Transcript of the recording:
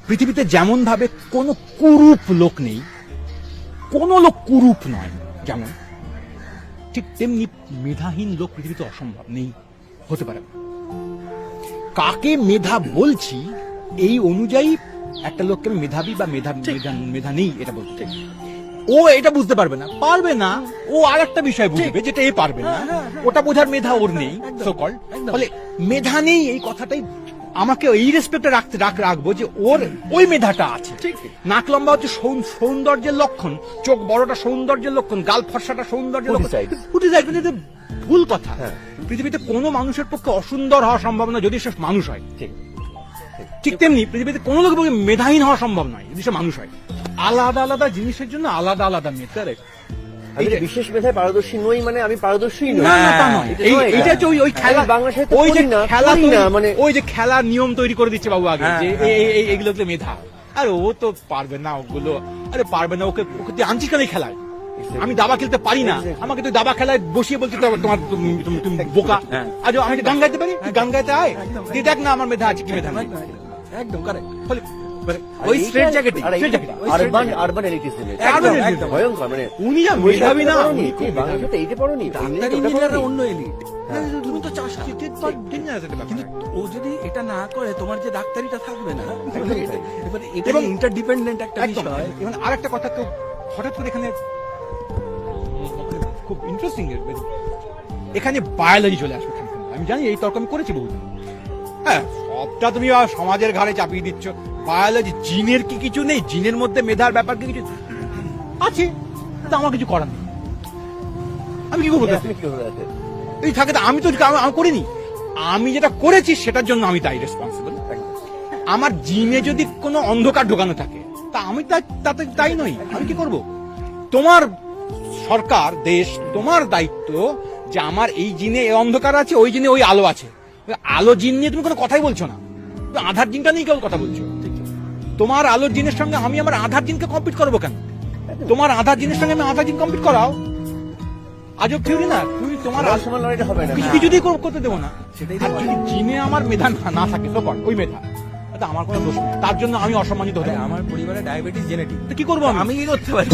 পৃথিবীতে যেমন ভাবে কোনো কুরূপ লোক নেই, কোন লোক কুরূপ নয় যেমন, ঠিক তেমনি মেধাহীন লোক পৃথিবীতে অসম্ভব, নেই, হতে পারে না। কাকে মেধা বলছি এই অনুযায়ী একটা লোককে আমি মেধাবী বা মেধা নেই এটা বলতে, ও এটা বুঝতে পারবে না, ও আর একটা বিষয় বুঝবে যেটা এ পারবে না, ওটা বোঝার মেধা ওর নেই, সো কল। ফলে মেধা নেই এই কথাটাই আমাকে এই রেসপেক্টে রাখবো যে ওর ওই মেধাটা আছে। নাক লম্বা হচ্ছে সৌন্দর্যের লক্ষণ, চোখ বড়টা সৌন্দর্যের লক্ষণ, গাল ফর্সাটা সৌন্দর্যের লক্ষণ, ভুল কথা। পৃথিবীতে কোনো মানুষের পক্ষে অসুন্দর হওয়া সম্ভব নয় যদি সে মানুষ হয়, ঠিক তেমনি পৃথিবীতে কোনো লোকের পক্ষে মেধাহীন হওয়া সম্ভব নয় যদি সে মানুষ হয়। আলাদা আলাদা জিনিসের জন্য আলাদা আলাদা মেধা। আমি বিশেষ মেধায় পারদর্শী নই মানে আমি পারদর্শী নই, এইটা হচ্ছে ওই খেলা, বাংলা সাহিত্য ওই যে খেলা মানে ওই যে খেলার নিয়ম তৈরি করে দিচ্ছে বাবু আগে যে এইগুলো মেধা, আর ও তো পারবে না ওগুলো, আরে পারবে না, ওকে ওকে আনছিস কেন খেলায়? আমি দাবা খেলতে পারি না, আমাকে তুই দাবা খেলায় বসিয়ে বলছিস তোমার তুমি বোকা। আজ আমি গান গাইতে পারি, গান গাইতে আয়, তুই দেখ না আমার মেধা আছে কি মেধা নেই। একদম কারেক্ট। ওই স্ট্রেট জ্যাকেট, আরবান এলিটিজম ভয়ঙ্কর, মানে উনি যা মেধাবী না, বাংলা সাহিত্যে এইটা পড়োনি, অন্য এলিট। তুমি তো চাষ কিন্তু ও যদি এটা না করে তোমার যে ডাক্তারিটা থাকবে না। এবার এটা ইন্টারডিপেন্ডেন্ট একটা বিষয়। এবং আরেকটা কথা তো হঠাৎ করে এখানে খুব ইন্টারেস্টিং, এখানে বায়োলজি চলে আসবে। আমি জানি এই তর্ক আমি করেছি বহুদিন। হ্যাঁ, সবটা তুমি সমাজের ঘাড়ে চাপিয়ে দিচ্ছ। বায়োলজি, জিনের কি কিছু নেই? জিনের মধ্যে মেধার ব্যাপার কি কিছু আছে? তা আমার কিছু করার নেই, আমি কি করবো? এই থাকে তো, আমি তো আমি করিনি, আমি যেটা করেছি সেটার জন্য আমি তাই রেসপন্সিবল। আমার জিনে যদি কোনো অন্ধকার ঢোকানো থাকে তা আমি তাতে তাই নই, আমি কি করব? তোমার সরকার, দেশ, তোমার দায়িত্ব যে আমার এই জিনে এই অন্ধকার আছে, ওই জিনে ওই আলো আছে। আলো জিন নিয়ে তুমি কোনো কথাই বলছো না, আধার জিনটা নিয়ে কেউ কথা বলছো। তোমার আলোর জিনের সঙ্গে আমি আমার আধার জিনকে কম্পিট করবো কেন? তোমার আধার জিনের সঙ্গে আমি আধার জিন কম্পিট করাও, আজব থিওরি না? তুমি তোমার কিছুতেই করতে দেবো না। আর যদি জিনে আমার মেধা না থাকে তো ওই মেধা, আমার কোনো দোষ নেই, তার জন্য আমি অসম্মানিত হতে। আমার পরিবারে ডায়াবেটিস জেনেটিক, কি করবো? আমি কি করতে পারি?